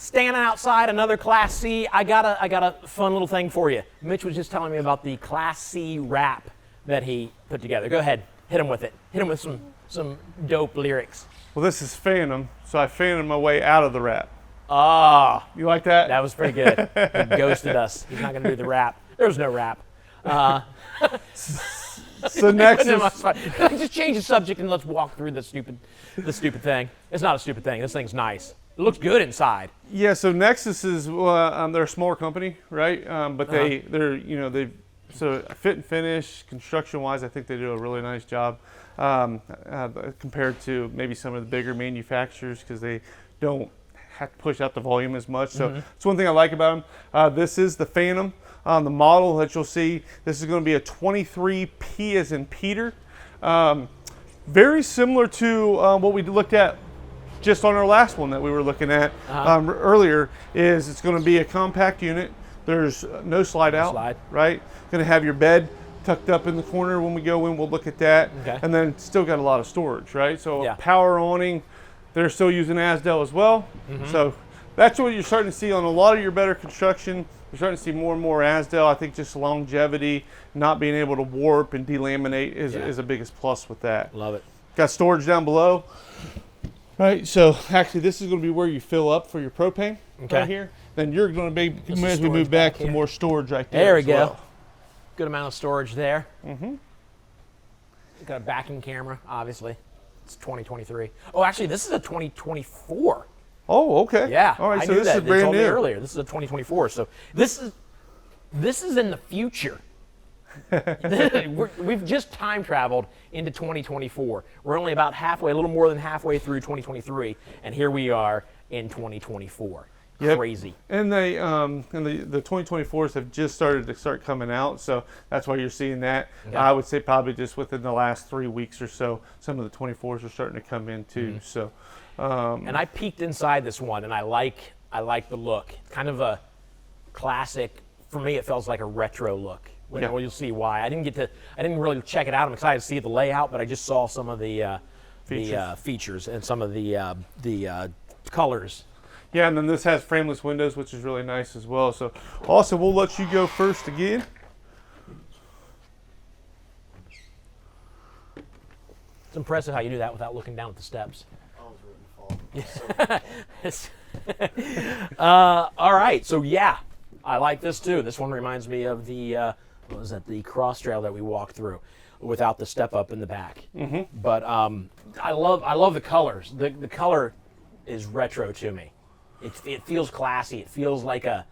standing outside another Class C. I got a fun little thing for you. Mitch was just telling me about the Class C rap that he put together. Go ahead, hit him with it. Hit him with some dope lyrics. Well, this is Phantom, so I phantomed my way out of the rap. Ah, You like that? that was pretty good. He ghosted us. He's not going to do the rap. There was no rap. So Nexus, Just change the subject and let's walk through the stupid thing. It's not a stupid thing. This thing's nice. It looks good inside. yeah. So Nexus is they're a smaller company, right? But they're so fit and finish, construction wise, I think they do a really nice job compared to maybe some of the bigger manufacturers because they don't have to push out the volume as much. So it's one thing I like about them. This is the Phantom. The model that you'll see, this is going to be a 23P as in Peter. Very similar to what we looked at just on our last one that we were looking at earlier. Is it's going to be a compact unit. There's no slide out, right? Going to have your bed tucked up in the corner. When we go in, we'll look at that. Okay. And then still got a lot of storage, right? So power awning, they're still using Asdel as well. So that's what you're starting to see on a lot of your better construction. You're starting to see more and more Asdel. I think just longevity, not being able to warp and delaminate is the biggest plus with that. Love it. Got storage down below. Right, so actually this is going to be where you fill up for your propane right here. Then you're going to be, as we move back to more storage right there. There we go. Good amount of storage there. Got a backing camera, obviously. It's 2023. Oh, actually, this is a 2024. Oh, okay. Yeah. All right, I so knew this that. is They brand told me new. earlier. This is a 2024. So this is in the future. We've just time traveled into 2024. We're only about halfway, a little more than halfway through 2023, and here we are in 2024. Yep. Crazy. And they the 2024s have just started to coming out, so that's why you're seeing that. Okay. I would say probably just within the last 3 weeks or so, some of the 24s are starting to come in too. So, and I peeked inside this one, and I like the look. Kind of a classic. For me, it feels like a retro look. Well, you'll see why. I didn't really check it out. I'm excited to see the layout, but I just saw some of the features and some of the colors. Yeah, and then this has frameless windows, which is really nice as well. So, also, we'll let you go first again. It's impressive how you do that without looking down at the steps. All right, so yeah, I like this too. This one reminds me of the what was that? The cross trail that we walked through, without the step up in the back. But I love the colors. The color is retro to me. It feels classy. It feels like a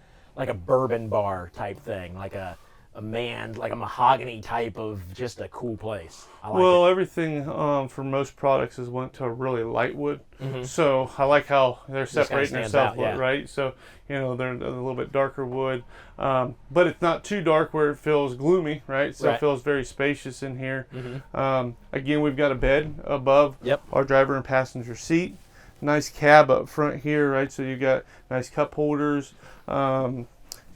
bourbon bar type thing, like a mahogany type of just a cool place. I like it. Everything for most products is went to a really light wood. So I like how they're separating themselves, right? So they're a little bit darker wood, but it's not too dark where it feels gloomy, right? So it feels very spacious in here. Again, we've got a bed above our driver and passenger seat. Nice cab up front here, right? So you got nice cup holders. You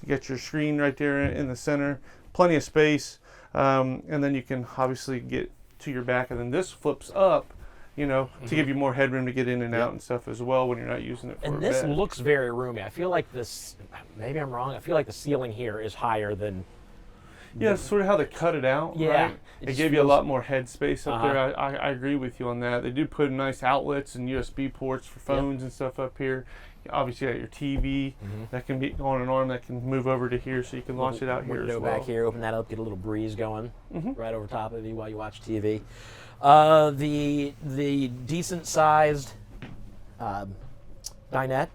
got your screen right there in the center. Plenty of space. And then you can obviously get to your back. And then this flips up, to give you more headroom to get in and out and stuff as well when you're not using it for a bed. And this looks very roomy. I feel like this, maybe I'm wrong, I feel like the ceiling here is higher than... Yeah, it's sort of how they cut it out, right? It gave you a lot more head space up there. I agree with you on that. They do put nice outlets and USB ports for phones and stuff up here. Obviously, you got your TV that can be on an arm that can move over to here, so you can launch it out here as well. Back here, open that up, get a little breeze going right over top of you while you watch TV. The decent sized dinette.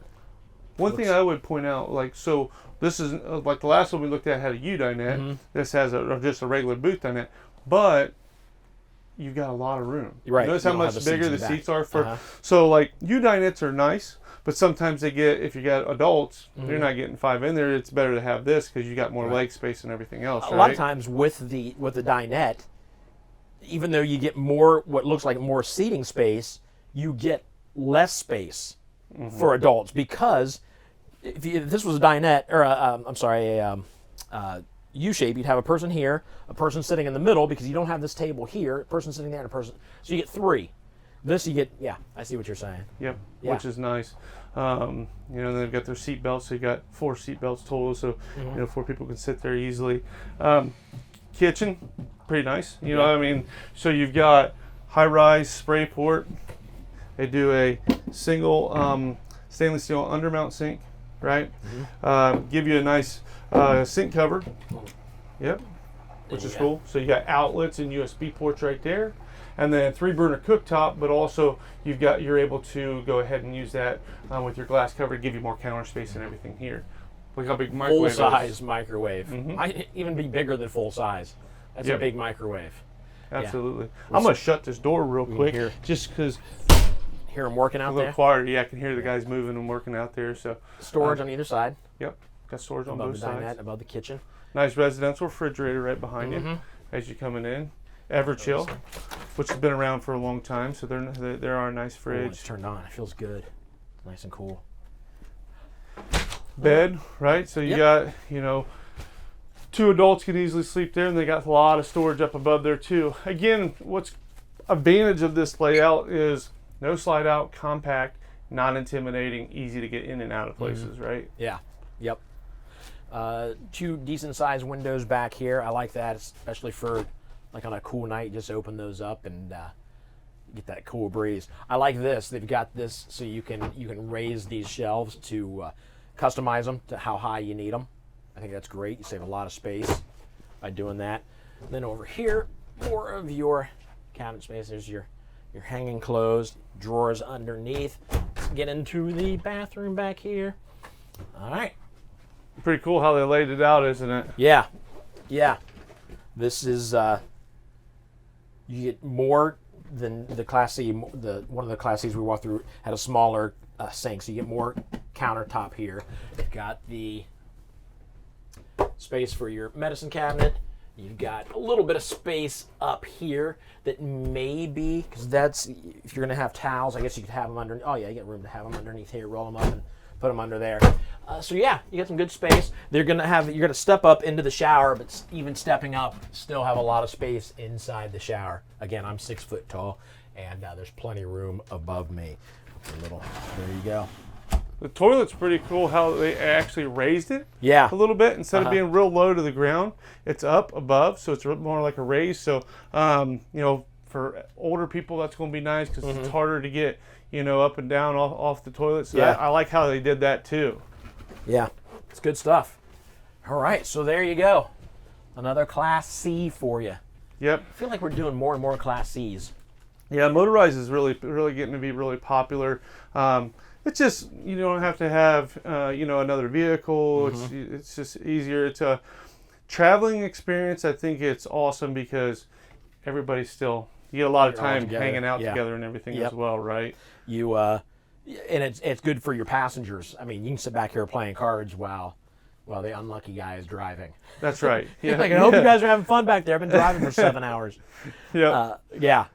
One thing I would point out, this is like the last one we looked at had a U dinette. This has just a regular booth dinette, but you've got a lot of room. Right. Notice how much bigger the seats are for. So U dinettes are nice, but sometimes if you got adults, they're not getting 5 in there. It's better to have this because you got more leg space and everything else. A lot of times with the dinette, even though you get more what looks like more seating space, you get less space for adults because. If this was a dinette, or a U-shape, you'd have a person here, a person sitting in the middle because you don't have this table here, a person sitting there, and a person. So you get 3. This you get, yeah, I see what you're saying. Yep, Yeah. which is nice. You know, they've got their seat belts, so you got 4 seat belts total, so you know 4 people can sit there easily. Kitchen, pretty nice. You know, Yeah. I mean, so you've got high-rise spray port. They do a single stainless steel undermount sink, right? Give you a nice sink cover. Yep, which is cool. So you got outlets and USB ports right there. And then 3-burner cooktop, but also you're able to go ahead and use that with your glass cover to give you more counter space and everything here. Look how big microwave is. Full-size microwave. Might even be bigger than full-size. That's a big microwave. Absolutely. I'm going to shut this door real quick hear- just because Hear them working a out little there. quieter. Yeah, I can hear the guys moving and working out there. So Storage on either side. Yep, got storage on Above both the dinette, sides. above the kitchen. Nice residential refrigerator right behind you as you're coming in. Everchill, which has been around for a long time, so they're our nice Oh, fridge. it's turned on. It feels good. It's nice and cool. Bed, right? So you got, you know, 2 adults can easily sleep there, and they got a lot of storage up above there too. Again, what's advantage of this layout is no slide out, compact, not intimidating, easy to get in and out of places, right? Yeah. Yep. 2 decent sized windows back here. I like that, especially for like on a cool night. Just open those up and get that cool breeze. I like this. They've got this so you can raise these shelves to customize them to how high you need them. I think that's great. You save a lot of space by doing that. And then over here, more of your cabinet space. There's your hanging clothes, drawers underneath. Let's get into the bathroom back here. All right. Pretty cool how they laid it out, isn't it? Yeah, yeah. This is you get more than the Class C. One of the Class C's we walked through had a smaller sink, so you get more countertop here. You've got the space for your medicine cabinet. You've got a little bit of space up here that maybe, because that's, if you're going to have towels, I guess you could have them under. Oh yeah, you get room to have them underneath here. Roll them up and put them under there. So yeah, you get some good space. You're gonna step up into the shower, but even stepping up, still have a lot of space inside the shower. Again, I'm 6 foot tall, and there's plenty of room above me. There you go. The toilet's pretty cool how they actually raised it Yeah. a little bit. Instead of being real low to the ground, it's up above, so it's more like a raise. So, you know, for older people, that's going to be nice because it's harder to get, you know, up and down off the toilet. So I like how they did that too. Yeah, it's good stuff. All right, so there you go. Another Class C for you. Yep. I feel like we're doing more and more Class Cs. Yeah, motorized is really getting to be really popular. It's just, you don't have to have you know, another vehicle. It's just easier. It's a traveling experience. I think it's awesome because everybody's still, you get a lot of You're all time together. hanging out Yeah. together and everything Yep. as well, right? You and it's good for your passengers. I mean, you can sit back here playing cards while the unlucky guy is driving. That's right. Yeah. Like, I hope you guys are having fun back there. I've been driving for 7 hours. Yeah. Yeah,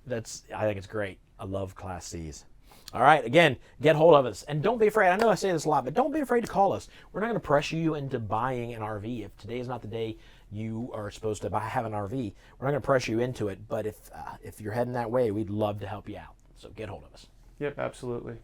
I think it's great. I love Class Cs. All right, again, get hold of us. And don't be afraid. I know I say this a lot, but don't be afraid to call us. We're not going to pressure you into buying an RV. If today is not the day you are supposed to have an RV, we're not going to pressure you into it. But if you're heading that way, we'd love to help you out. So get hold of us. Yep, absolutely.